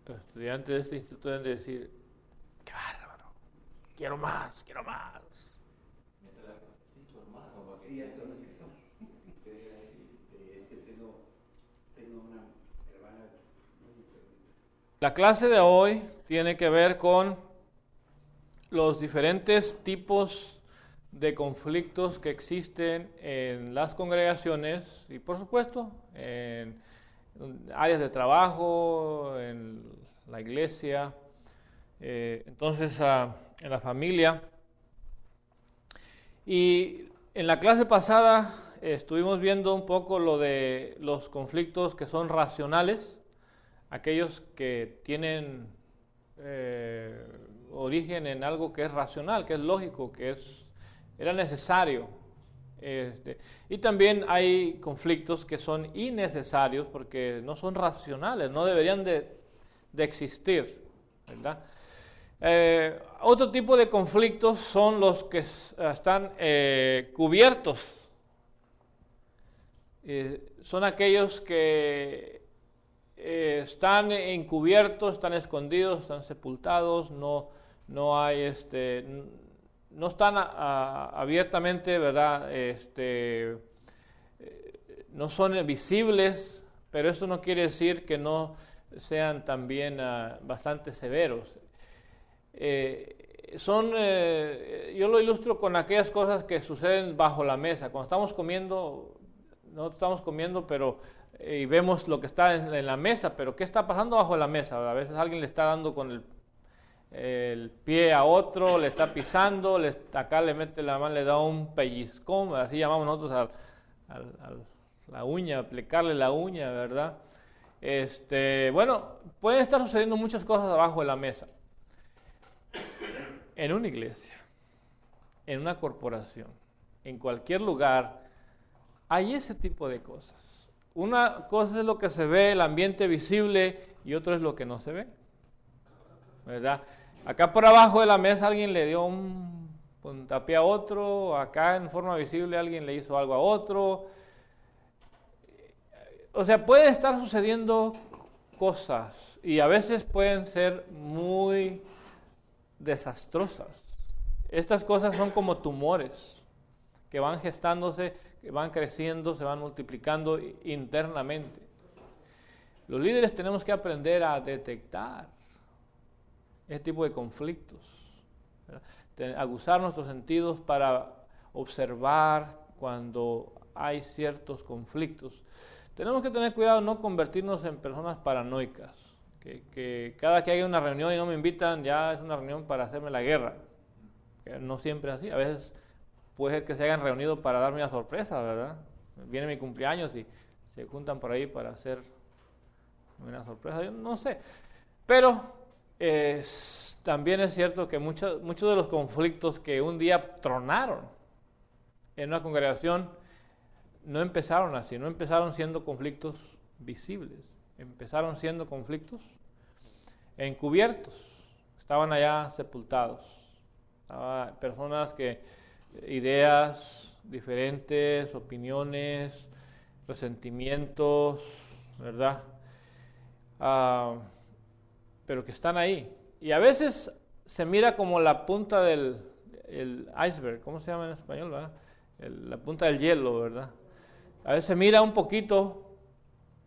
Los estudiantes de este instituto deben de decir, qué bárbaro, quiero más, quiero más. Sí, esto no tengo una hermana. La clase de hoy tiene que ver con los diferentes tipos de conflictos que existen en las congregaciones y, por supuesto, en áreas de trabajo, en la iglesia, entonces en la familia. Y en la clase pasada estuvimos viendo un poco lo de los conflictos que son racionales, aquellos que tienen origen en algo que es racional, que es lógico, era necesario. Y también hay conflictos que son innecesarios porque no son racionales, no deberían de existir, ¿verdad? Otro tipo de conflictos son los que están cubiertos. Son aquellos que están encubiertos, están escondidos, están sepultados, no hay no están abiertamente, ¿verdad? No son visibles, pero esto no quiere decir que no sean también bastante severos. Yo lo ilustro con aquellas cosas que suceden bajo la mesa. Cuando estamos comiendo, nosotros estamos comiendo, pero y vemos lo que está en la mesa, pero ¿qué está pasando bajo la mesa? A veces alguien le está dando con el pie a otro, le está pisando, acá le mete la mano, le da un pellizcón, así llamamos nosotros a la uña, aplicarle la uña, ¿verdad? Bueno, pueden estar sucediendo muchas cosas abajo de la mesa. En una iglesia, en una corporación, en cualquier lugar, hay ese tipo de cosas. Una cosa es lo que se ve, el ambiente visible, y otro es lo que no se ve, ¿verdad? Acá por abajo de la mesa alguien le dio un puntapié a otro, acá en forma visible alguien le hizo algo a otro. O sea, puede estar sucediendo cosas y a veces pueden ser muy desastrosas. Estas cosas son como tumores que van gestándose, que van creciendo, se van multiplicando internamente. Los líderes tenemos que aprender a detectar este tipo de conflictos, ¿verdad? Aguzar nuestros sentidos para observar cuando hay ciertos conflictos. Tenemos que tener cuidado de no convertirnos en personas paranoicas, que cada que haya una reunión y no me invitan, ya es una reunión para hacerme la guerra. Que no siempre es así, a veces puede ser que se hayan reunido para darme una sorpresa, ¿verdad? Viene mi cumpleaños y se juntan por ahí para hacer una sorpresa, yo no sé. Pero también es cierto que muchos de los conflictos que un día tronaron en una congregación no empezaron así, no empezaron siendo conflictos visibles, empezaron siendo conflictos encubiertos, estaban allá sepultados, personas ideas diferentes, opiniones, resentimientos, ¿verdad? Pero que están ahí. Y a veces se mira como la punta del iceberg, ¿cómo se llama en español, verdad? La punta del hielo, ¿verdad? A veces se mira un poquito,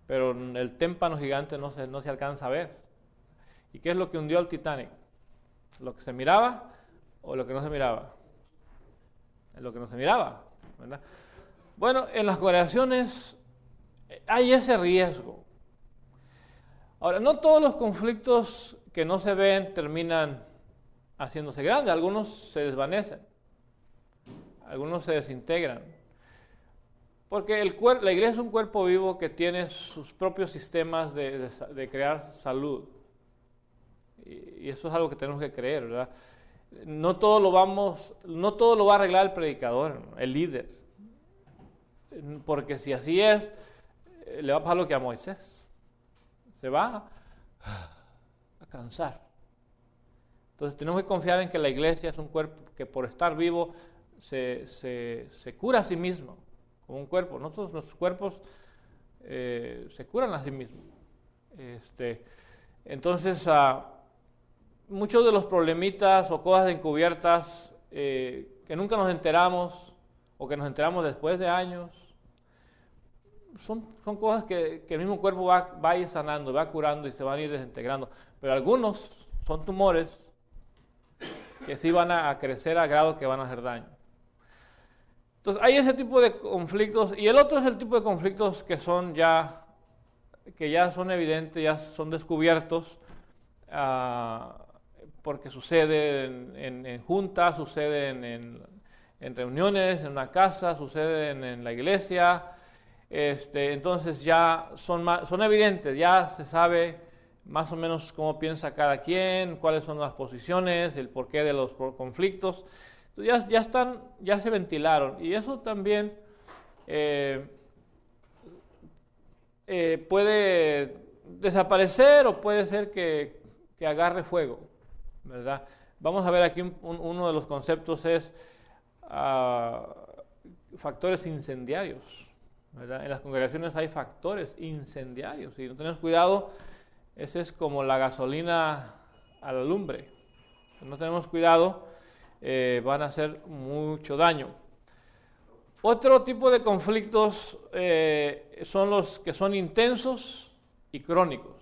pero el témpano gigante no se alcanza a ver. ¿Y qué es lo que hundió al Titanic? ¿Lo que se miraba o lo que no se miraba? Lo que no se miraba, ¿verdad? Bueno, en las congregaciones hay ese riesgo. Ahora, no todos los conflictos que no se ven terminan haciéndose grandes, algunos se desvanecen, algunos se desintegran, porque la iglesia es un cuerpo vivo que tiene sus propios sistemas de crear salud, y eso es algo que tenemos que creer, ¿verdad? No todo lo va a arreglar el predicador, el líder, porque si así es, le va a pasar lo que a Moisés. Se va a cansar. Entonces tenemos que confiar en que la iglesia es un cuerpo que por estar vivo se cura a sí mismo, como un cuerpo. Nuestros cuerpos se curan a sí mismos. Entonces, muchos de los problemitas o cosas encubiertas que nunca nos enteramos o que nos enteramos después de años, son cosas que el mismo cuerpo va a ir sanando, va curando y se van a ir desintegrando. Pero algunos son tumores que sí van a crecer a grado que van a hacer daño. Entonces hay ese tipo de conflictos, y el otro es el tipo de conflictos que ya son evidentes, ya son descubiertos, porque suceden en juntas, suceden en reuniones, en una casa, suceden en la iglesia. Entonces ya son evidentes, ya se sabe más o menos cómo piensa cada quien, cuáles son las posiciones, el porqué de los conflictos. Entonces ya se ventilaron, y eso también puede desaparecer o puede ser que agarre fuego, ¿verdad? Vamos a ver aquí uno de los conceptos es factores incendiarios, ¿verdad? En las congregaciones hay factores incendiarios, y si no tenemos cuidado, ese es como la gasolina a la lumbre. Si no tenemos cuidado, van a hacer mucho daño. Otro tipo de conflictos son los que son intensos y crónicos.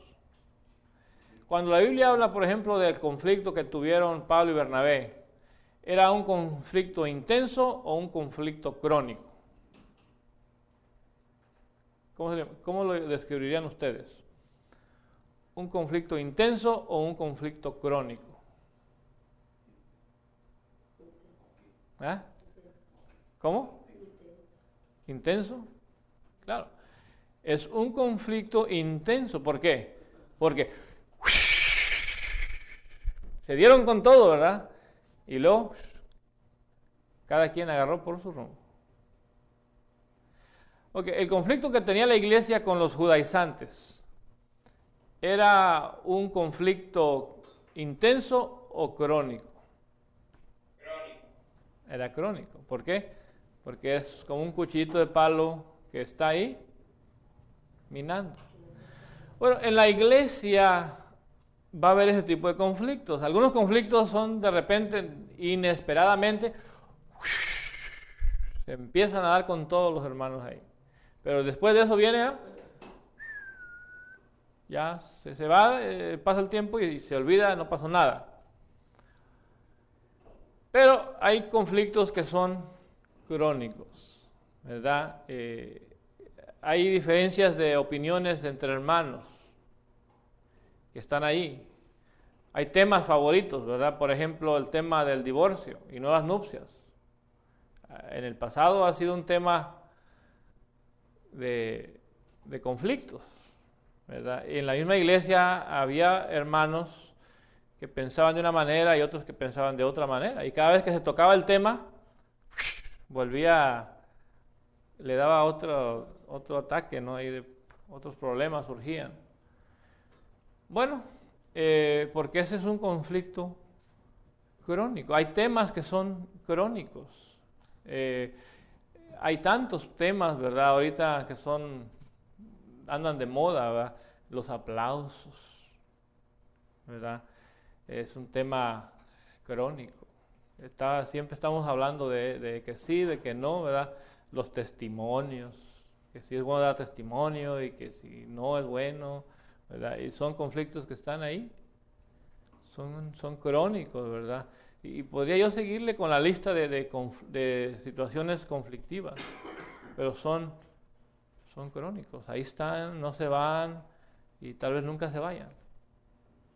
Cuando la Biblia habla, por ejemplo, del conflicto que tuvieron Pablo y Bernabé, ¿era un conflicto intenso o un conflicto crónico? ¿Cómo lo describirían ustedes? ¿Un conflicto intenso o un conflicto crónico? ¿Cómo? ¿Intenso? Claro. Es un conflicto intenso. ¿Por qué? Porque se dieron con todo, ¿verdad? Y luego cada quien agarró por su rumbo. Okay, el conflicto que tenía la iglesia con los judaizantes, ¿era un conflicto intenso o crónico? Crónico. Era crónico. ¿Por qué? Porque es como un cuchillito de palo que está ahí minando. Bueno, en la iglesia va a haber ese tipo de conflictos. Algunos conflictos son de repente, inesperadamente, se empiezan a dar con todos los hermanos ahí. Pero después de eso viene ya se va, pasa el tiempo y se olvida, no pasó nada. Pero hay conflictos que son crónicos, ¿verdad? Hay diferencias de opiniones entre hermanos que están ahí. Hay temas favoritos, ¿verdad? Por ejemplo, el tema del divorcio y nuevas nupcias. En el pasado ha sido un tema de conflictos, ¿verdad? Y en la misma iglesia había hermanos que pensaban de una manera y otros que pensaban de otra manera. Y cada vez que se tocaba el tema, le daba otro ataque, ¿no? Y otros problemas surgían. Bueno, porque ese es un conflicto crónico. Hay temas que son crónicos. Hay tantos temas, ¿verdad? Ahorita que andan de moda, ¿verdad? Los aplausos, ¿verdad? Es un tema crónico. Siempre estamos hablando de que sí, de que no, ¿verdad? Los testimonios, que si es bueno dar testimonio y que si no es bueno, ¿verdad? Y son conflictos que están ahí, son crónicos, ¿verdad? Y podría yo seguirle con la lista de situaciones conflictivas, pero son crónicos, ahí están, no se van y tal vez nunca se vayan,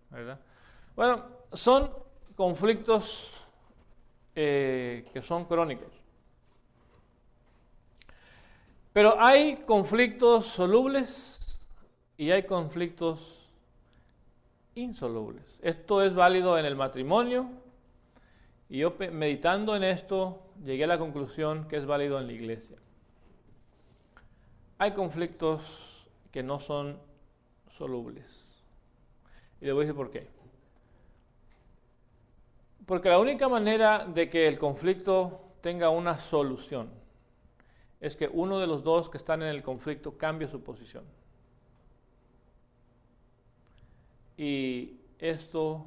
¿verdad? Bueno, son conflictos que son crónicos. Pero hay conflictos solubles y hay conflictos insolubles. Esto es válido en el matrimonio, y yo meditando en esto llegué a la conclusión que es válido en la iglesia. Hay conflictos que no son solubles. Y le voy a decir por qué. Porque la única manera de que el conflicto tenga una solución es que uno de los dos que están en el conflicto cambie su posición. Y esto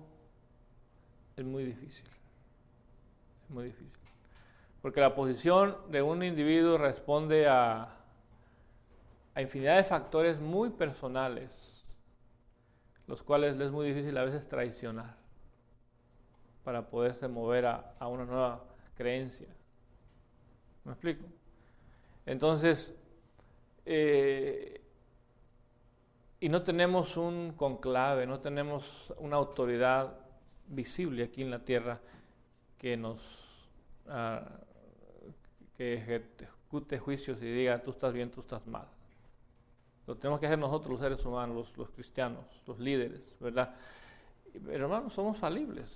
es muy difícil. Es muy difícil. Porque la posición de un individuo responde a infinidad de factores muy personales, los cuales les es muy difícil a veces traicionar para poderse mover a una nueva creencia. ¿Me explico? Entonces, y no tenemos un conclave, no tenemos una autoridad visible aquí en la tierra que nos que ejecute juicios y diga tú estás bien, tú estás mal. Lo tenemos que hacer nosotros los seres humanos, los cristianos, los líderes, ¿verdad? Pero hermanos, somos falibles.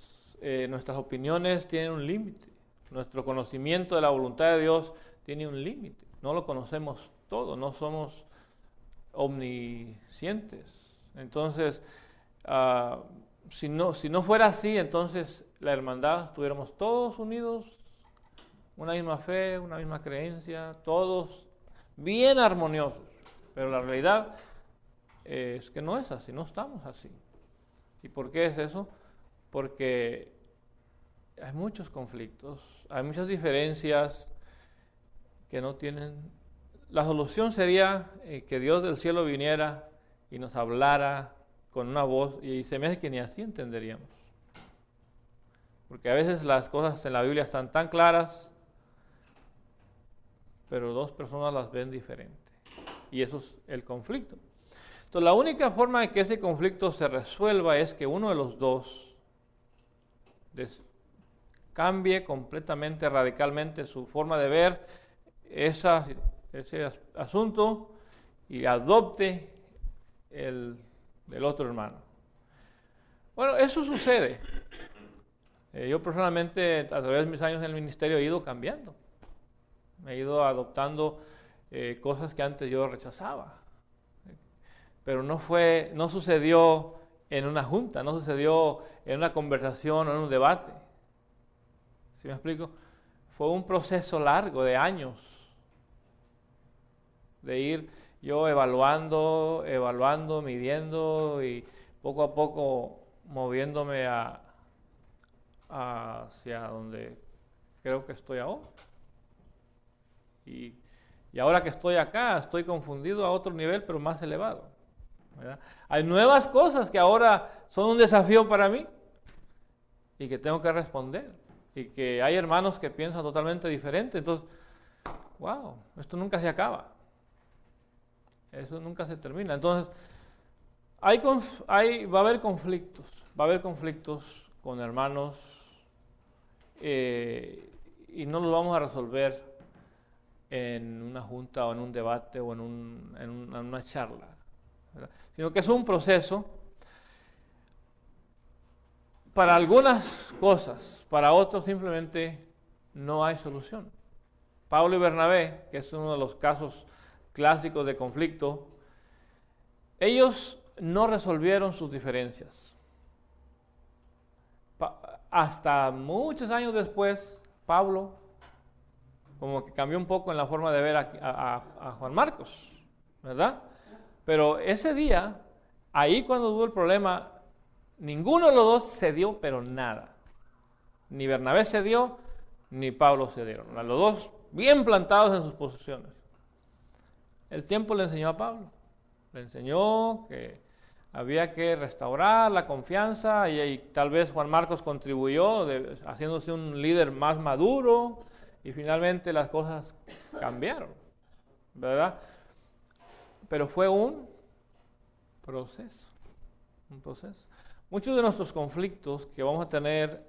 Nuestras opiniones tienen un límite. Nuestro conocimiento de la voluntad de Dios tiene un límite. No lo conocemos todo, no somos omniscientes. Entonces, si no fuera así, entonces la hermandad estuviéramos todos unidos, una misma fe, una misma creencia, todos bien armoniosos. Pero la realidad es que no es así, no estamos así. ¿Y por qué es eso? Porque hay muchos conflictos, hay muchas diferencias que no tienen... La solución sería que Dios del cielo viniera y nos hablara con una voz, y se me hace que ni así entenderíamos. Porque a veces las cosas en la Biblia están tan claras, pero dos personas las ven diferente. Y eso es el conflicto. Entonces, la única forma de que ese conflicto se resuelva es que uno de los dos cambie completamente, radicalmente su forma de ver ese asunto y adopte el del otro hermano. Bueno, eso sucede. Yo personalmente, a través de mis años en el ministerio, he ido cambiando. Me he ido adoptando cosas que antes yo rechazaba. Pero no sucedió en una junta, no sucedió en una conversación o en un debate. ¿Sí me explico? Fue un proceso largo de años de ir yo evaluando, midiendo y poco a poco moviéndome hacia donde creo que estoy ahora. Y ahora que estoy acá, estoy confundido a otro nivel, pero más elevado, ¿verdad? Hay nuevas cosas que ahora son un desafío para mí y que tengo que responder. Y que hay hermanos que piensan totalmente diferente. Entonces, wow, esto nunca se acaba. Eso nunca se termina. Entonces, va a haber conflictos. Va a haber conflictos con hermanos y no los vamos a resolver en una junta o en un debate o en una charla, ¿verdad? Sino que es un proceso para algunas cosas, para otros simplemente no hay solución. Pablo y Bernabé, que es uno de los casos clásicos de conflicto, ellos no resolvieron sus diferencias. Hasta muchos años después, Pablo como que cambió un poco en la forma de ver a Juan Marcos, ¿verdad? Pero ese día, ahí cuando hubo el problema, ninguno de los dos cedió, pero nada. Ni Bernabé cedió, ni Pablo cedieron. Los dos bien plantados en sus posiciones. El tiempo le enseñó a Pablo. Le enseñó que había que restaurar la confianza y tal vez Juan Marcos contribuyó haciéndose un líder más maduro y finalmente las cosas cambiaron, ¿verdad? Pero fue un proceso. Muchos de nuestros conflictos que vamos a tener,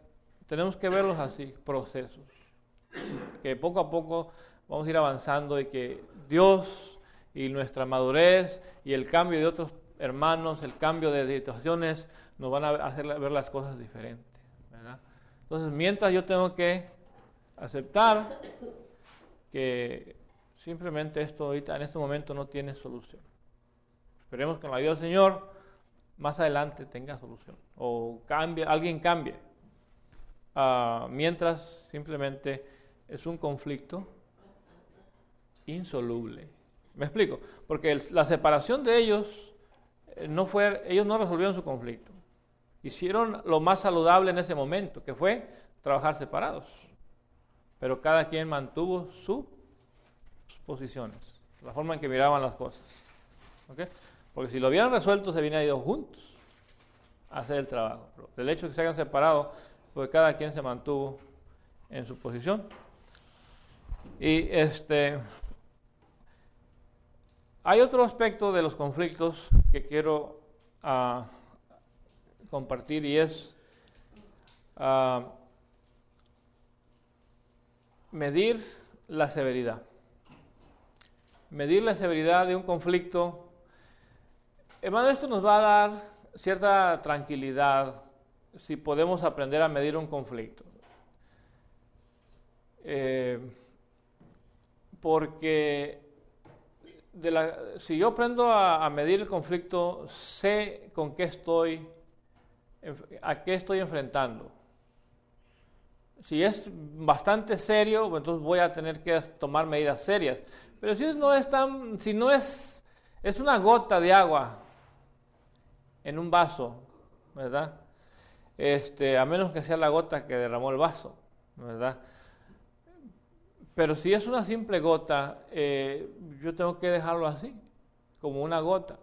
tenemos que verlos así, procesos. Que poco a poco vamos a ir avanzando y que Dios y nuestra madurez y el cambio de otros hermanos, el cambio de situaciones, nos van a hacer ver las cosas diferentes, ¿verdad? Entonces, mientras yo tengo que aceptar que simplemente esto ahorita, en este momento no tiene solución. Esperemos que con la ayuda del Señor más adelante tenga solución o alguien cambie. Mientras simplemente es un conflicto insoluble. ¿Me explico? Porque la separación de ellos ellos no resolvieron su conflicto. Hicieron lo más saludable en ese momento, que fue trabajar separados. Pero cada quien mantuvo sus posiciones, la forma en que miraban las cosas. ¿Okay? Porque si lo hubieran resuelto, se hubieran ido juntos a hacer el trabajo. Pero el hecho de que se hayan separado, pues cada quien se mantuvo en su posición. Y hay otro aspecto de los conflictos que quiero compartir, y es medir la severidad. Medir la severidad de un conflicto. Hermano, esto nos va a dar cierta tranquilidad si podemos aprender a medir un conflicto. Porque si yo aprendo a medir el conflicto, sé con qué a qué estoy enfrentando. Si es bastante serio, entonces voy a tener que tomar medidas serias. Pero si no es una gota de agua en un vaso, ¿verdad? A menos que sea la gota que derramó el vaso, ¿verdad? Pero si es una simple gota, yo tengo que dejarlo así, como una gota,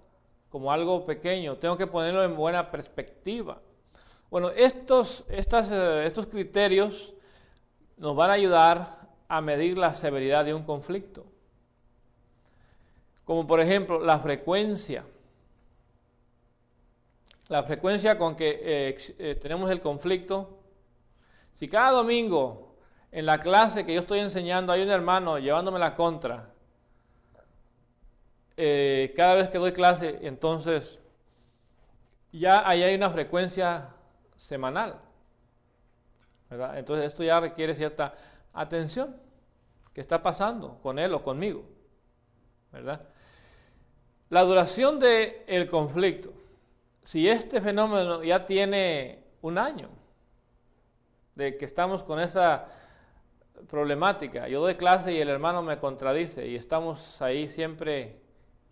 como algo pequeño. Tengo que ponerlo en buena perspectiva. Bueno, estos criterios nos van a ayudar a medir la severidad de un conflicto. Como por ejemplo, la frecuencia. La frecuencia con que tenemos el conflicto. Si cada domingo en la clase que yo estoy enseñando hay un hermano llevándome la contra, cada vez que doy clase, entonces ya ahí hay una frecuencia semanal, ¿verdad? Entonces esto ya requiere cierta atención. ¿Qué está pasando con él o conmigo? ¿Verdad? La duración del conflicto. Si este fenómeno ya tiene un año de que estamos con esa problemática, yo doy clase y el hermano me contradice y estamos ahí siempre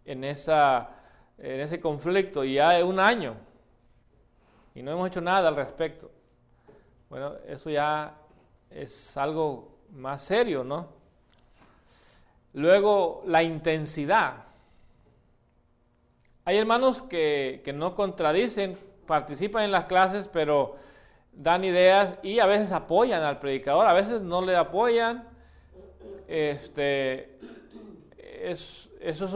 en ese conflicto y ya es un año y no hemos hecho nada al respecto. Bueno, eso ya es algo más serio, ¿no? Luego, la intensidad. Hay hermanos que no contradicen, participan en las clases, pero dan ideas y a veces apoyan al predicador, a veces no le apoyan. Eso es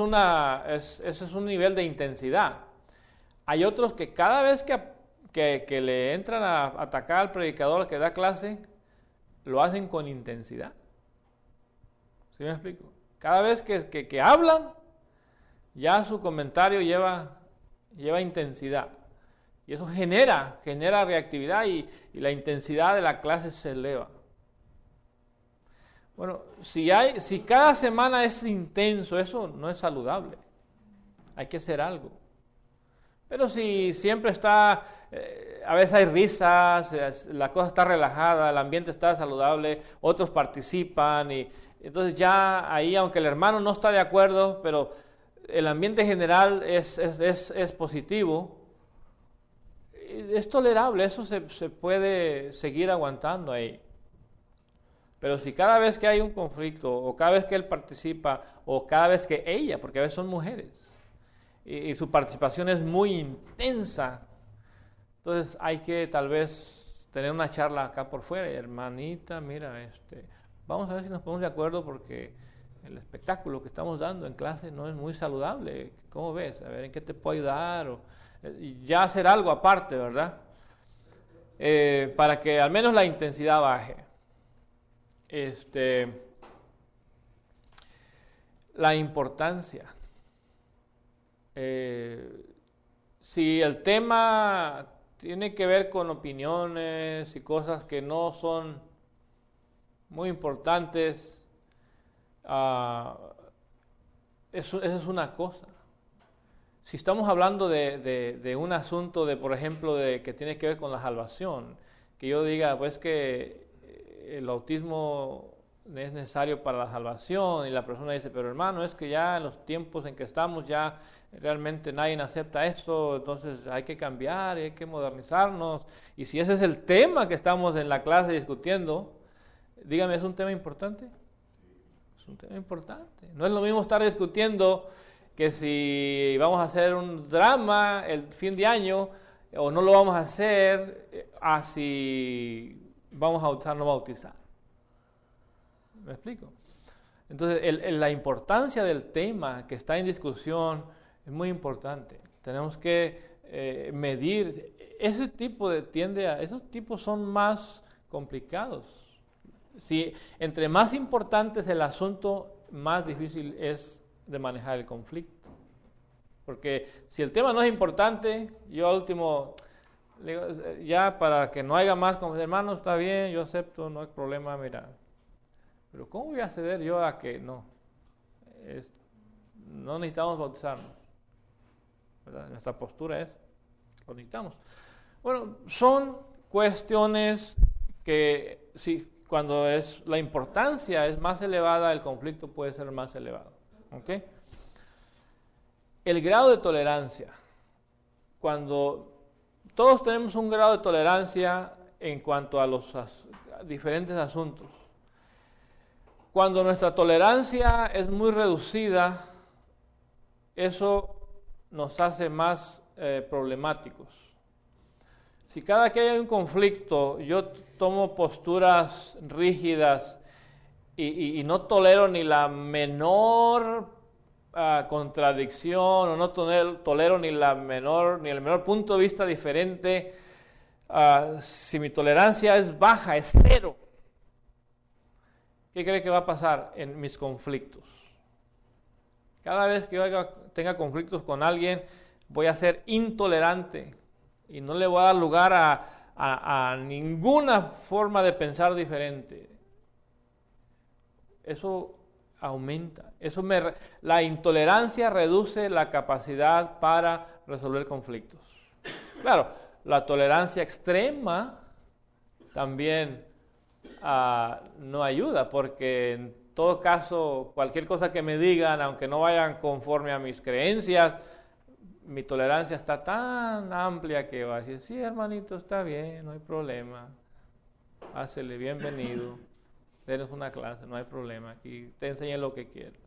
un nivel de intensidad. Hay otros que cada vez que le entran a atacar al predicador que da clase, lo hacen con intensidad. ¿Sí me explico? Cada vez que hablan, ya su comentario lleva intensidad. Y eso genera reactividad y la intensidad de la clase se eleva. Bueno, si cada semana es intenso, eso no es saludable. Hay que hacer algo. Pero si siempre está, a veces hay risas, la cosa está relajada, el ambiente está saludable, otros participan y entonces ya ahí, aunque el hermano no está de acuerdo, pero el ambiente general es positivo, es tolerable, eso se puede seguir aguantando ahí. Pero si cada vez que hay un conflicto, o cada vez que él participa, o cada vez que ella, porque a veces son mujeres, y su participación es muy intensa, entonces hay que tal vez tener una charla acá por fuera, hermanita, mira, vamos a ver si nos ponemos de acuerdo porque el espectáculo que estamos dando en clase no es muy saludable. ¿Cómo ves? A ver, ¿en qué te puedo ayudar? Y ya hacer algo aparte, ¿verdad? Para que al menos la intensidad baje. La importancia. Si el tema tiene que ver con opiniones y cosas que no son muy importantes, eso es una cosa. Si estamos hablando de un asunto por ejemplo, que tiene que ver con la salvación, que yo diga, pues que el bautismo es necesario para la salvación, y la persona dice, pero hermano, es que ya en los tiempos en que estamos ya realmente nadie acepta esto, entonces hay que cambiar y hay que modernizarnos. Y si ese es el tema que estamos en la clase discutiendo, dígame, ¿es un tema importante? Es un tema importante. No es lo mismo estar discutiendo que si vamos a hacer un drama el fin de año o no lo vamos a hacer, a si vamos a bautizar o no bautizar. ¿Me explico? Entonces, la importancia del tema que está en discusión es muy importante. Tenemos que medir. Esos tipos son más complicados. Si entre más importante es el asunto, más difícil es de manejar el conflicto. Porque si el tema no es importante, yo al último, ya para que no haya más, como hermano, está bien, yo acepto, no hay problema, mira. Pero ¿cómo voy a ceder yo a que no? No necesitamos bautizarnos, ¿verdad? Nuestra postura es, lo necesitamos. Bueno, son cuestiones que cuando la importancia es más elevada, el conflicto puede ser más elevado. ¿Okay? El grado de tolerancia. Cuando todos tenemos un grado de tolerancia en cuanto a los diferentes asuntos. Cuando nuestra tolerancia es muy reducida, eso nos hace más problemáticos. Si cada que hay un conflicto yo tomo posturas rígidas y no tolero ni la menor contradicción o no tolero ni el menor punto de vista diferente, si mi tolerancia es baja, es cero, ¿qué cree que va a pasar en mis conflictos? Cada vez que yo tenga conflictos con alguien, voy a ser intolerante y no le voy a dar lugar a ninguna forma de pensar diferente. Eso aumenta. La intolerancia reduce la capacidad para resolver conflictos. Claro, la tolerancia extrema también no ayuda, porque en todo caso, cualquier cosa que me digan, aunque no vayan conforme a mis creencias, mi tolerancia está tan amplia que va a decir, sí, hermanito, está bien, no hay problema, hácele bienvenido, denos una clase, no hay problema, aquí te enseñé lo que quiero.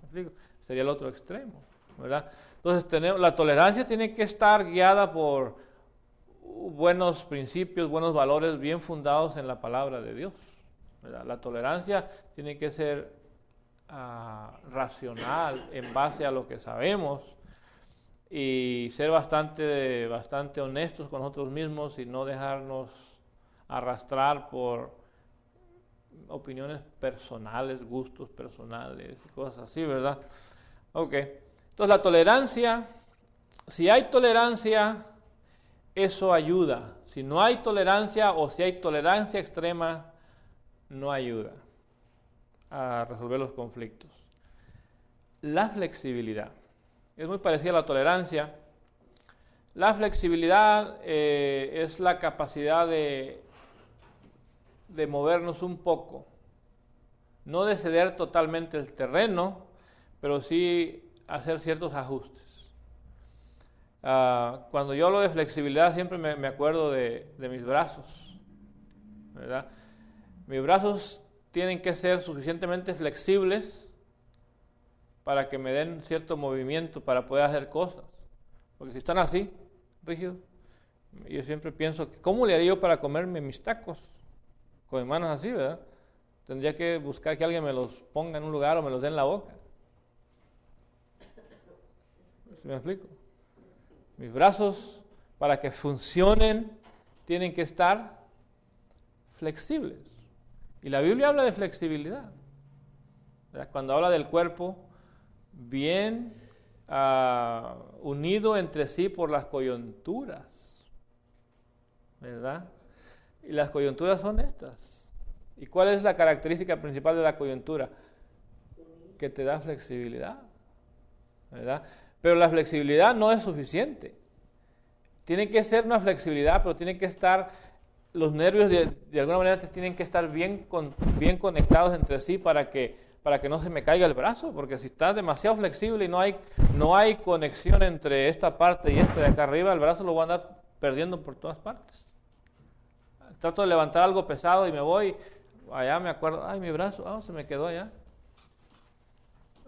¿Me explico? Sería el otro extremo, ¿verdad? Entonces, la tolerancia tiene que estar guiada por buenos principios, buenos valores bien fundados en la palabra de Dios, ¿verdad? La tolerancia tiene que ser racional en base a lo que sabemos y ser bastante honestos con nosotros mismos y no dejarnos arrastrar por opiniones personales, gustos personales y cosas así, ¿verdad? Ok, entonces la tolerancia, si hay tolerancia, eso ayuda. Si no hay tolerancia o si hay tolerancia extrema, no ayuda a resolver los conflictos. La flexibilidad es muy parecida a la tolerancia. La flexibilidad es la capacidad de movernos un poco, no de ceder totalmente el terreno, pero sí hacer ciertos ajustes. Cuando yo hablo de flexibilidad siempre me acuerdo de mis brazos, ¿verdad? Mis brazos tienen que ser suficientemente flexibles para que me den cierto movimiento para poder hacer cosas, porque si están así, rígidos, yo siempre pienso, ¿cómo le haría yo para comerme mis tacos? Con mis manos así, ¿verdad? Tendría que buscar que alguien me los ponga en un lugar o me los dé en la boca. ¿Sí me explico? Mis brazos, para que funcionen, tienen que estar flexibles. Y la Biblia habla de flexibilidad, ¿verdad? Cuando habla del cuerpo bien unido entre sí por las coyunturas, ¿verdad? Y las coyunturas son estas. ¿Y cuál es la característica principal de la coyuntura? Que te da flexibilidad, ¿verdad? Pero la flexibilidad no es suficiente. Tiene que ser una flexibilidad, pero tiene que estar los nervios de alguna manera tienen que estar bien conectados entre sí para que no se me caiga el brazo, porque si está demasiado flexible y no hay conexión entre esta parte y esta de acá arriba, el brazo lo voy a andar perdiendo por todas partes. Trato de levantar algo pesado y me voy, allá me acuerdo, ay, mi brazo, se me quedó allá.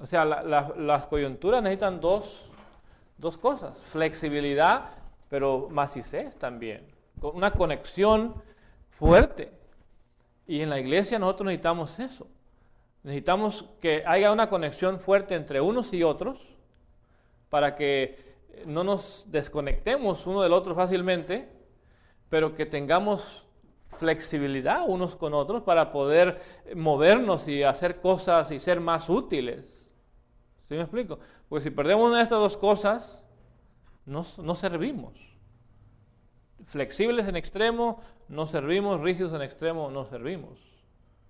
O sea, las coyunturas necesitan dos cosas, flexibilidad, pero maciez también, una conexión fuerte. Y en la iglesia nosotros necesitamos eso. Necesitamos que haya una conexión fuerte entre unos y otros para que no nos desconectemos uno del otro fácilmente, pero que tengamos flexibilidad unos con otros para poder movernos y hacer cosas y ser más útiles. ¿Sí me explico? Porque si perdemos una de estas dos cosas, no servimos. Flexibles en extremo, no servimos; rígidos en extremo, no servimos.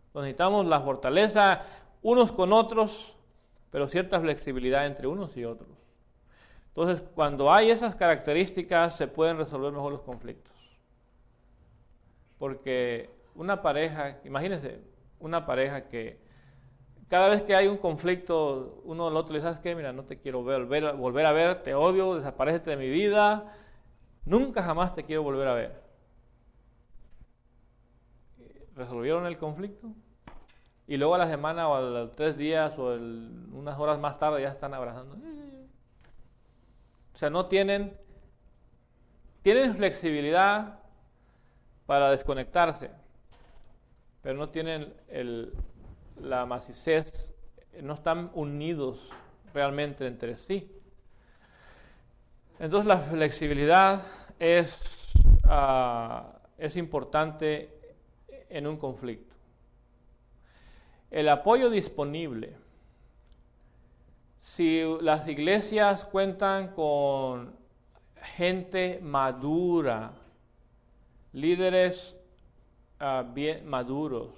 Entonces necesitamos la fortaleza unos con otros, pero cierta flexibilidad entre unos y otros. Entonces, cuando hay esas características, se pueden resolver mejor los conflictos. Porque una pareja, imagínense, una pareja que cada vez que hay un conflicto, uno al otro le dice, ¿sabes qué? Mira, no te quiero volver a ver, te odio, desaparécete de mi vida, nunca jamás te quiero volver a ver. ¿Resolvieron el conflicto? Y luego a la semana o a los 3 días o unas horas más tarde ya están abrazando. O sea, no tienen flexibilidad para desconectarse, pero no tienen la maciez, no están unidos realmente entre sí. Entonces la flexibilidad es importante en un conflicto. El apoyo disponible. Si las iglesias cuentan con gente madura, líderes bien maduros,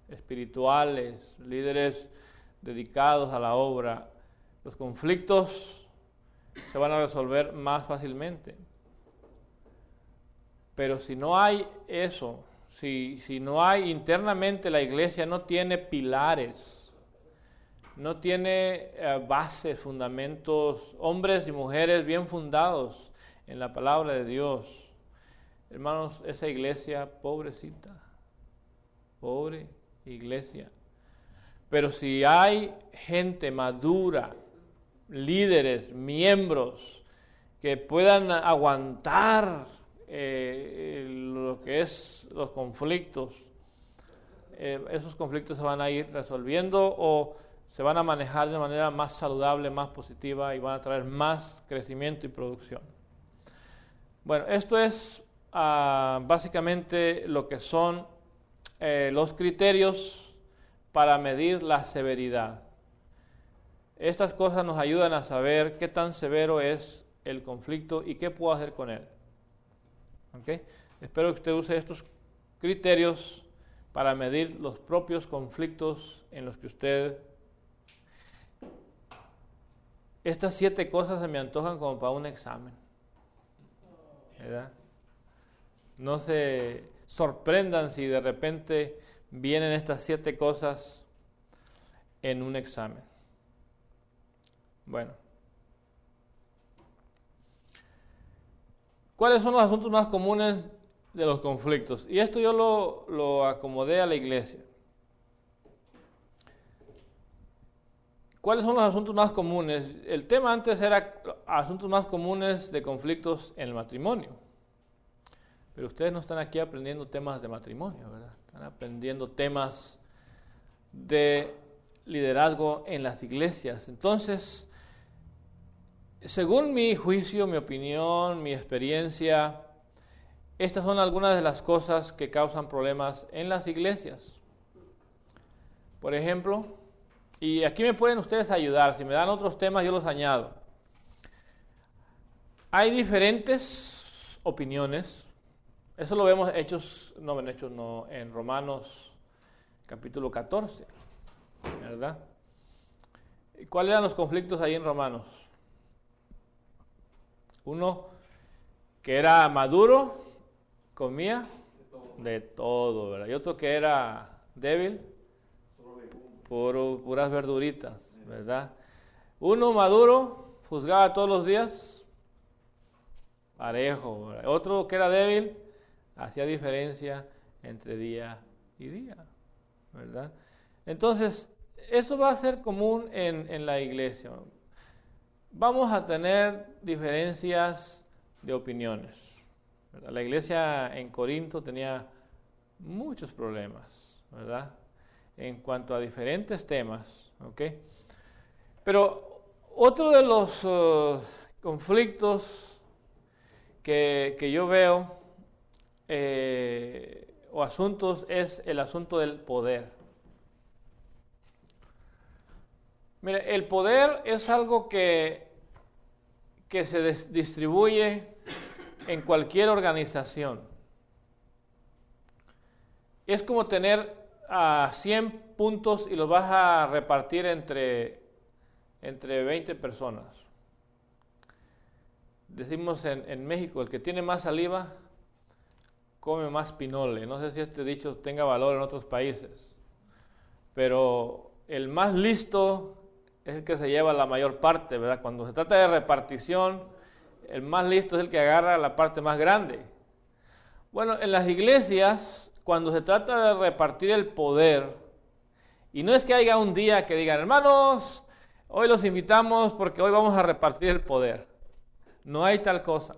espirituales, líderes dedicados a la obra, los conflictos se van a resolver más fácilmente. Pero si no hay eso, si no hay internamente, la iglesia no tiene pilares, no tiene bases, fundamentos, hombres y mujeres bien fundados en la palabra de Dios, hermanos, esa iglesia pobrecita, pobre iglesia. Pero si hay gente madura, líderes, miembros que puedan aguantar lo que es los conflictos, esos conflictos se van a ir resolviendo o se van a manejar de manera más saludable, más positiva y van a traer más crecimiento y producción. Bueno, esto es básicamente lo que son los criterios para medir la severidad. Estas cosas nos ayudan a saber qué tan severo es el conflicto y qué puedo hacer con él. ¿Okay? Espero que usted use estos criterios para medir los propios conflictos en los que usted... Estas 7 cosas se me antojan como para un examen, ¿verdad? No se sorprendan si de repente vienen estas 7 cosas en un examen. Bueno. ¿Cuáles son los asuntos más comunes de los conflictos? Y esto yo lo acomodé a la iglesia. ¿Cuáles son los asuntos más comunes? El tema antes era asuntos más comunes de conflictos en el matrimonio. Pero ustedes no están aquí aprendiendo temas de matrimonio, ¿verdad? Están aprendiendo temas de liderazgo en las iglesias. Entonces, según mi juicio, mi opinión, mi experiencia, estas son algunas de las cosas que causan problemas en las iglesias. Por ejemplo, y aquí me pueden ustedes ayudar, si me dan otros temas yo los añado. Hay diferentes opiniones, eso lo vemos en Romanos capítulo 14, ¿verdad? ¿Cuáles eran los conflictos ahí en Romanos? Uno que era maduro, comía, de todo, ¿verdad? Y otro que era débil, puras verduritas, ¿verdad? Uno maduro, juzgaba todos los días, parejo, ¿verdad? Otro que era débil, hacía diferencia entre día y día, ¿verdad? Entonces, eso va a ser común en la iglesia. Vamos a tener diferencias de opiniones, ¿verdad? La iglesia en Corinto tenía muchos problemas, ¿verdad? En cuanto a diferentes temas, ¿ok? Pero otro de los conflictos que yo veo o asuntos es el asunto del poder. Mire, el poder es algo que se distribuye en cualquier organización. Es como tener 100 puntos y los vas a repartir entre 20 personas. Decimos en México, el que tiene más saliva come más pinole. No sé si este dicho tenga valor en otros países, pero el más listo es el que se lleva la mayor parte, ¿verdad? Cuando se trata de repartición, el más listo es el que agarra la parte más grande. Bueno, en las iglesias, cuando se trata de repartir el poder, y no es que haya un día que digan, hermanos, hoy los invitamos porque hoy vamos a repartir el poder. No hay tal cosa.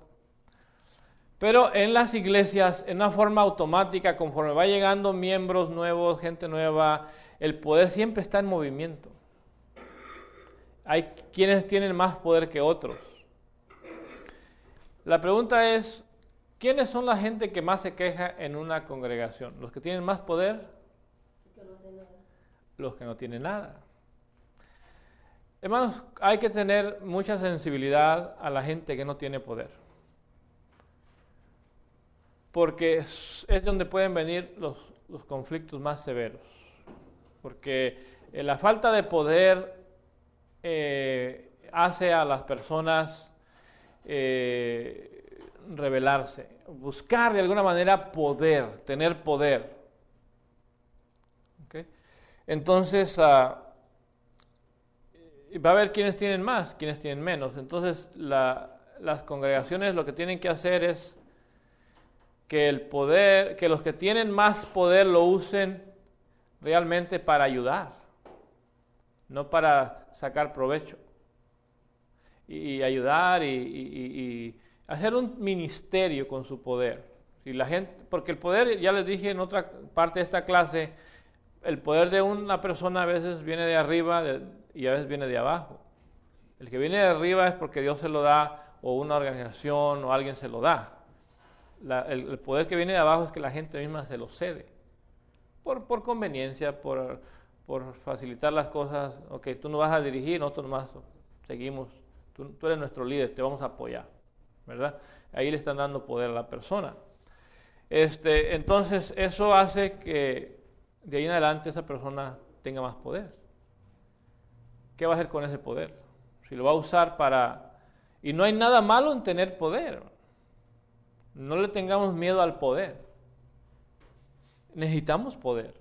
Pero en las iglesias, en una forma automática, conforme va llegando miembros nuevos, gente nueva, el poder siempre está en movimiento. Hay quienes tienen más poder que otros. La pregunta es, ¿quiénes son la gente que más se queja en una congregación? ¿Los que tienen más poder? Los que no tienen nada. Hermanos, hay que tener mucha sensibilidad a la gente que no tiene poder. Porque es donde pueden venir los conflictos más severos. Porque la falta de poder hace a las personas rebelarse, buscar de alguna manera poder, tener poder. ¿Okay? Entonces, va a haber quienes tienen más, quienes tienen menos. Entonces, las congregaciones lo que tienen que hacer es que el poder, que los que tienen más poder lo usen realmente para ayudar, no para sacar provecho. Y ayudar y hacer un ministerio con su poder. Si la gente, porque el poder, ya les dije en otra parte de esta clase, el poder de una persona a veces viene de arriba y a veces viene de abajo. El que viene de arriba es porque Dios se lo da, o una organización o alguien se lo da. El poder que viene de abajo es que la gente misma se lo cede. Por conveniencia, por facilitar las cosas. Ok, tú no vas a dirigir, nosotros nomás seguimos. Tú eres nuestro líder, te vamos a apoyar, ¿verdad? Ahí le están dando poder a la persona. Entonces, eso hace que de ahí en adelante esa persona tenga más poder. ¿Qué va a hacer con ese poder? Si lo va a usar para... Y no hay nada malo en tener poder. No le tengamos miedo al poder. Necesitamos poder.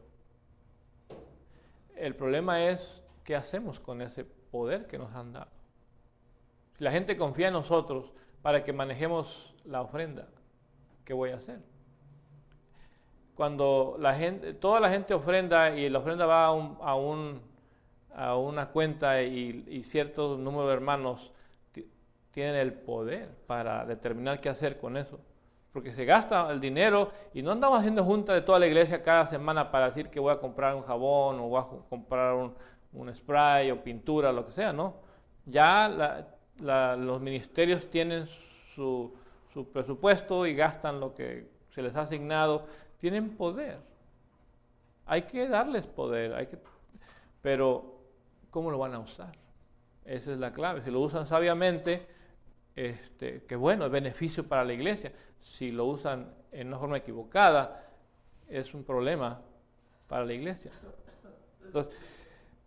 El problema es qué hacemos con ese poder que nos han dado. Si la gente confía en nosotros para que manejemos la ofrenda, ¿qué voy a hacer? Cuando toda la gente ofrenda y la ofrenda va a una cuenta y cierto número de hermanos tienen el poder para determinar qué hacer con eso. Porque se gasta el dinero y no andamos haciendo junta de toda la iglesia cada semana para decir que voy a comprar un jabón o voy a comprar un spray o pintura, lo que sea, ¿no? Ya los ministerios tienen su presupuesto y gastan lo que se les ha asignado. Tienen poder. Hay que darles poder, pero ¿cómo lo van a usar? Esa es la clave. Si lo usan sabiamente, que bueno, es beneficio para la iglesia. Si lo usan en una forma equivocada, es un problema para la iglesia. Entonces,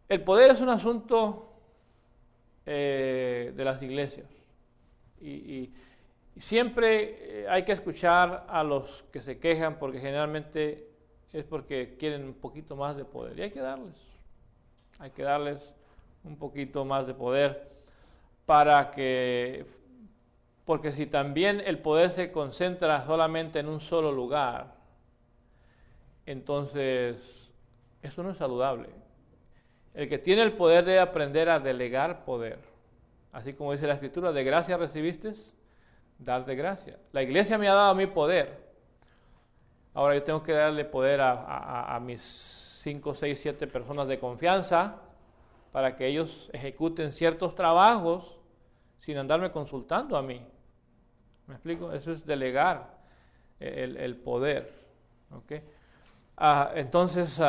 el poder es un asunto de las iglesias. Y Siempre hay que escuchar a los que se quejan porque generalmente es porque quieren un poquito más de poder y hay que darles un poquito más de poder porque si también el poder se concentra solamente en un solo lugar, entonces eso no es saludable. El que tiene el poder debe aprender a delegar poder, así como dice la Escritura, de gracia recibiste, dar de gracia. La iglesia me ha dado a mí poder. Ahora yo tengo que darle poder a mis 5, 6, 7 personas de confianza para que ellos ejecuten ciertos trabajos sin andarme consultando a mí. ¿Me explico? Eso es delegar el poder. ¿Okay? Entonces,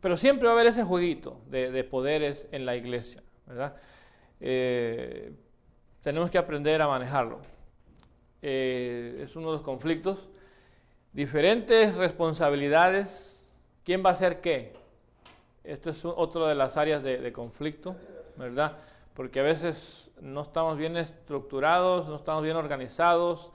pero siempre va a haber ese jueguito de poderes en la iglesia, ¿verdad? Tenemos que aprender a manejarlo. Es uno de los conflictos. Diferentes responsabilidades. ¿Quién va a hacer qué? Esto es otro de las áreas de conflicto, ¿verdad? Porque a veces no estamos bien estructurados, no estamos bien organizados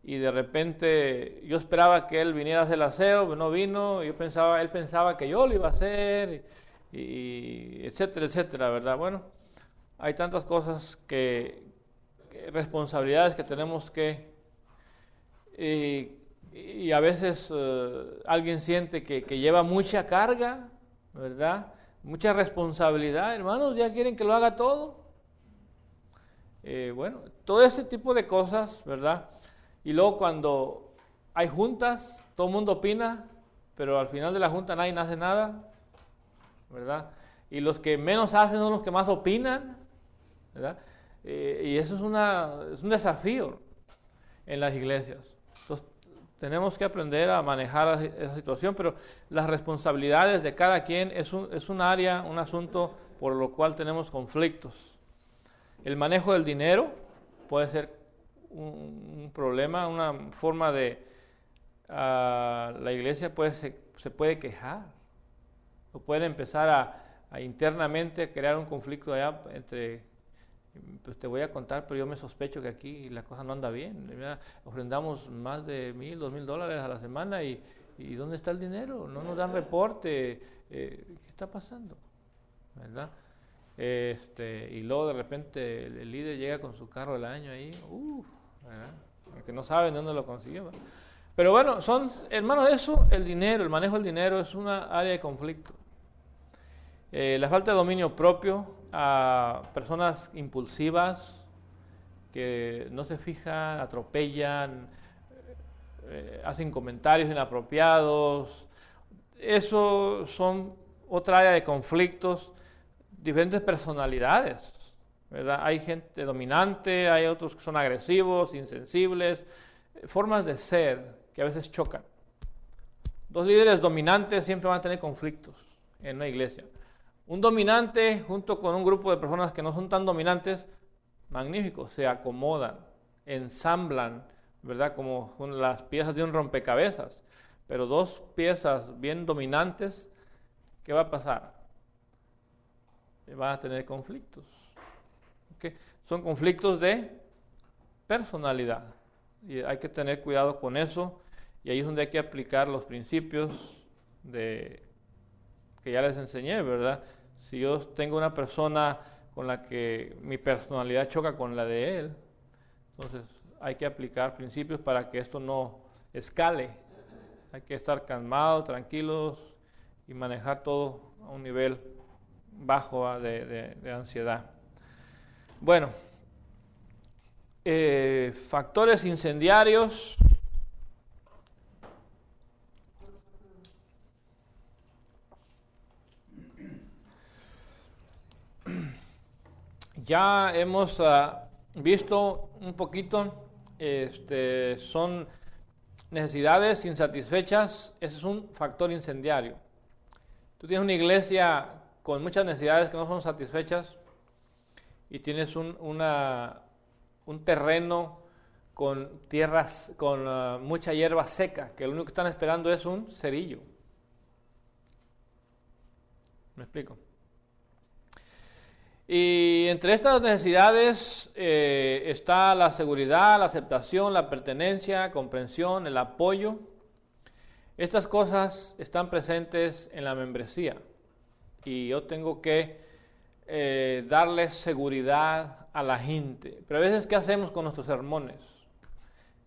y de repente yo esperaba que él viniera a hacer el aseo, pero no vino, él pensaba que yo lo iba a hacer y etcétera, etcétera, ¿verdad? Bueno, hay tantas cosas responsabilidades que tenemos que y a veces alguien siente que lleva mucha carga, ¿verdad? Mucha responsabilidad, hermanos, ya quieren que lo haga todo. Bueno, todo ese tipo de cosas, ¿verdad? Y luego cuando hay juntas, todo el mundo opina, pero al final de la junta nadie hace nada, ¿verdad? Y los que menos hacen son los que más opinan, ¿verdad? Y eso es un desafío en las iglesias. Entonces, tenemos que aprender a manejar esa situación, pero las responsabilidades de cada quien es un área, un asunto por lo cual tenemos conflictos. El manejo del dinero puede ser un problema, una forma de... la iglesia se puede quejar, o pueden empezar a internamente crear un conflicto allá entre... Pues te voy a contar, pero yo me sospecho que aquí la cosa no anda bien. ¿Verdad? Ofrendamos más de $1,000, $2,000 a la semana y ¿dónde está el dinero? No nos dan reporte. ¿Qué está pasando? ¿Verdad? Y luego de repente el líder llega con su carro del año ahí, ¿verdad? Que no saben de dónde lo consiguió. ¿Verdad? Pero bueno, hermanos, el dinero, el manejo del dinero es una área de conflicto. La falta de dominio propio, a personas impulsivas que no se fijan, atropellan, hacen comentarios inapropiados. Eso son otra área de conflictos, diferentes personalidades, ¿verdad? Hay gente dominante, hay otros que son agresivos, insensibles, formas de ser que a veces chocan. Dos líderes dominantes siempre van a tener conflictos en una iglesia. Un dominante junto con un grupo de personas que no son tan dominantes, magnífico, se acomodan, ensamblan, ¿verdad? Como con las piezas de un rompecabezas. Pero dos piezas bien dominantes, ¿qué va a pasar? Van a tener conflictos. ¿Okay? Son conflictos de personalidad. Y hay que tener cuidado con eso. Y ahí es donde hay que aplicar los principios que ya les enseñé, ¿verdad? Si yo tengo una persona con la que mi personalidad choca con la de él, entonces hay que aplicar principios para que esto no escale. Hay que estar calmados, tranquilos y manejar todo a un nivel bajo de ansiedad. Bueno, factores incendiarios. Ya hemos visto un poquito, son necesidades insatisfechas, ese es un factor incendiario. Tú tienes una iglesia con muchas necesidades que no son satisfechas y tienes un terreno con tierras, con mucha hierba seca, que lo único que están esperando es un cerillo. ¿Me explico? Y entre estas necesidades está la seguridad, la aceptación, la pertenencia, comprensión, el apoyo. Estas cosas están presentes en la membresía y yo tengo que darle seguridad a la gente. Pero a veces, ¿qué hacemos con nuestros sermones?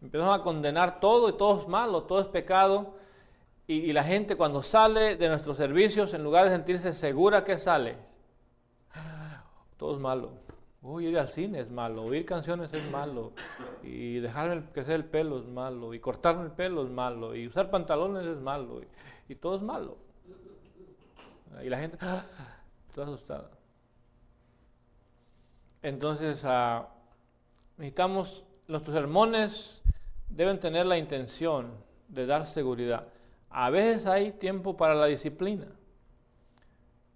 Empezamos a condenar todo y todo es malo, todo es pecado. Y la gente cuando sale de nuestros servicios, en lugar de sentirse segura, ¿qué sale? Todo es malo. Ir al cine es malo, oír canciones es malo, y dejarme crecer el pelo es malo, y cortarme el pelo es malo, y usar pantalones es malo, y todo es malo. Y la gente, toda asustada. Entonces, necesitamos, nuestros sermones deben tener la intención de dar seguridad. A veces hay tiempo para la disciplina,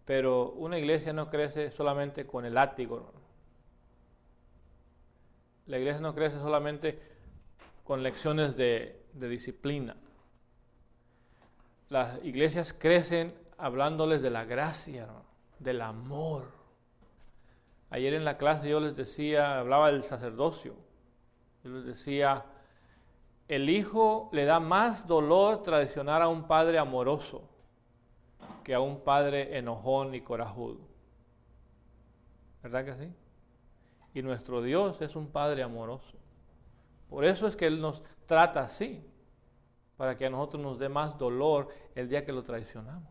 pero una iglesia no crece solamente con el látigo. La iglesia no crece solamente con lecciones de disciplina. Las iglesias crecen hablándoles de la gracia, ¿no? Del amor. Ayer en la clase yo les decía, hablaba del sacerdocio. Yo les decía, el hijo le da más dolor traicionar a un padre amoroso que a un padre enojón y corajudo. ¿Verdad que sí? Y nuestro Dios es un Padre amoroso. Por eso es que Él nos trata así, para que a nosotros nos dé más dolor el día que lo traicionamos.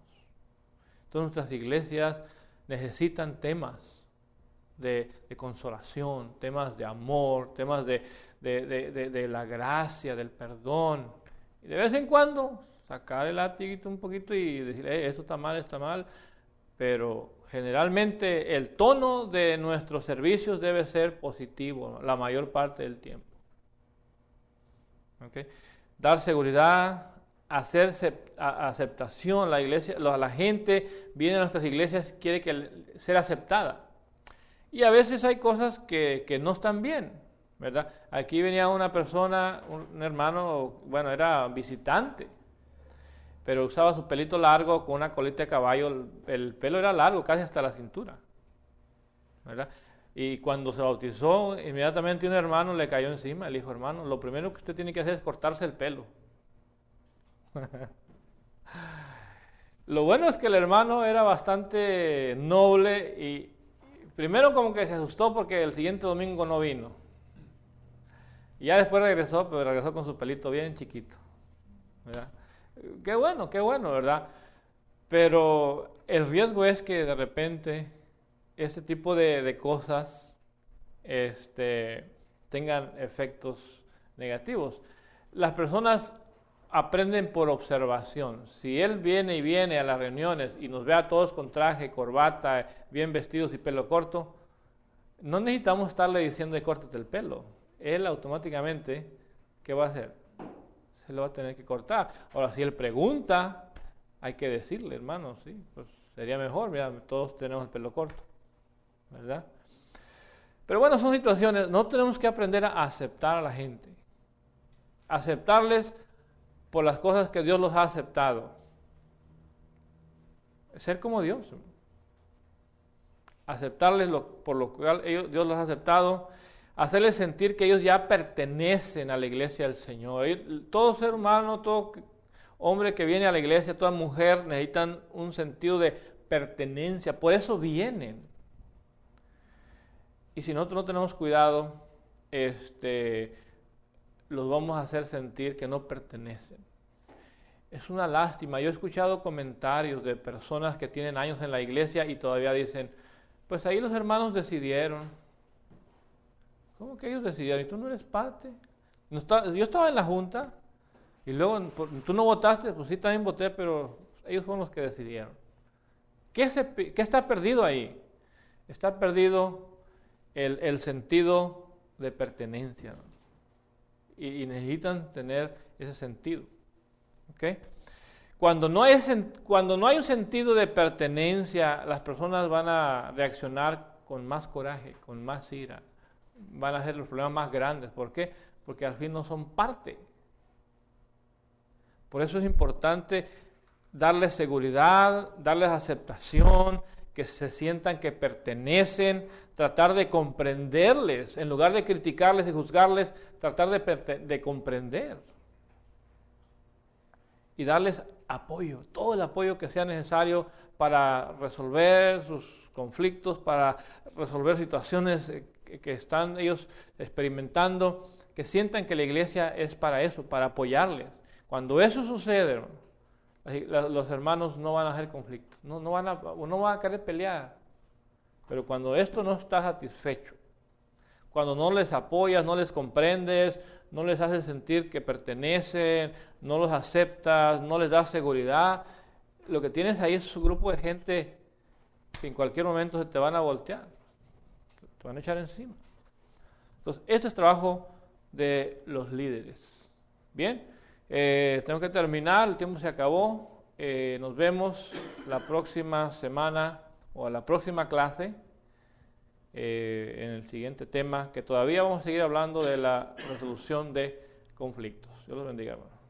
Entonces nuestras iglesias necesitan temas de consolación, temas de amor, temas de la gracia, del perdón. Y de vez en cuando sacar el latiguito un poquito y decir, esto está mal, pero generalmente el tono de nuestros servicios debe ser positivo, ¿no? La mayor parte del tiempo. ¿Okay? Dar seguridad, hacer aceptación. La iglesia, la gente viene a nuestras iglesias, quiere ser aceptada. Y a veces hay cosas que no están bien, ¿verdad? Aquí venía una persona, un hermano, bueno, era visitante, pero usaba su pelito largo con una colita de caballo, el pelo era largo, casi hasta la cintura, ¿verdad? Y cuando se bautizó, inmediatamente un hermano le cayó encima, le dijo, hermano, lo primero que usted tiene que hacer es cortarse el pelo. Lo bueno es que el hermano era bastante noble y primero como que se asustó porque el siguiente domingo no vino. Y ya después regresó, pero regresó con su pelito bien chiquito, ¿verdad? Qué bueno, ¿verdad? Pero el riesgo es que de repente este tipo de cosas tengan efectos negativos. Las personas aprenden por observación. Si él viene a las reuniones y nos ve a todos con traje, corbata, bien vestidos y pelo corto, no necesitamos estarle diciendo córtate el pelo. Él automáticamente, ¿qué va a hacer? Se lo va a tener que cortar. Ahora, si él pregunta, hay que decirle, hermano, sí, pues sería mejor, mira, todos tenemos el pelo corto, ¿verdad? Pero bueno, son situaciones, no tenemos que aprender a aceptar a la gente, aceptarles por las cosas que Dios los ha aceptado, ser como Dios, aceptarles por lo cual Dios los ha aceptado, hacerles sentir que ellos ya pertenecen a la iglesia del Señor. Todo ser humano, todo hombre que viene a la iglesia, toda mujer necesitan un sentido de pertenencia, por eso vienen. Y si nosotros no tenemos cuidado, los vamos a hacer sentir que no pertenecen. Es una lástima. Yo he escuchado comentarios de personas que tienen años en la iglesia y todavía dicen, pues ahí los hermanos decidieron. ¿Cómo que ellos decidieron? ¿Y tú no eres parte? Yo estaba en la junta y luego tú no votaste, pues sí también voté, pero ellos fueron los que decidieron. ¿Qué está perdido ahí? Está perdido el sentido de pertenencia, ¿no? Y necesitan tener ese sentido. ¿Okay? Cuando no hay un sentido de pertenencia, las personas van a reaccionar con más coraje, con más ira. Van a ser los problemas más grandes. ¿Por qué? Porque al fin no son parte. Por eso es importante darles seguridad, darles aceptación, que se sientan que pertenecen, tratar de comprenderles, en lugar de criticarles y juzgarles, tratar de comprender y darles apoyo, todo el apoyo que sea necesario para resolver sus conflictos, para resolver situaciones que están ellos experimentando, que sientan que la iglesia es para eso, para apoyarles. Cuando eso sucede, los hermanos no van a hacer conflictos, no van a querer pelear. Pero cuando esto no está satisfecho, cuando no les apoyas, no les comprendes, no les haces sentir que pertenecen, no los aceptas, no les das seguridad, lo que tienes ahí es un grupo de gente que en cualquier momento se te van a voltear, te van a echar encima. Entonces, este es trabajo de los líderes. Bien, tengo que terminar, el tiempo se acabó. Nos vemos la próxima semana o a la próxima clase en el siguiente tema, que todavía vamos a seguir hablando de la resolución de conflictos. Dios los bendiga, hermano.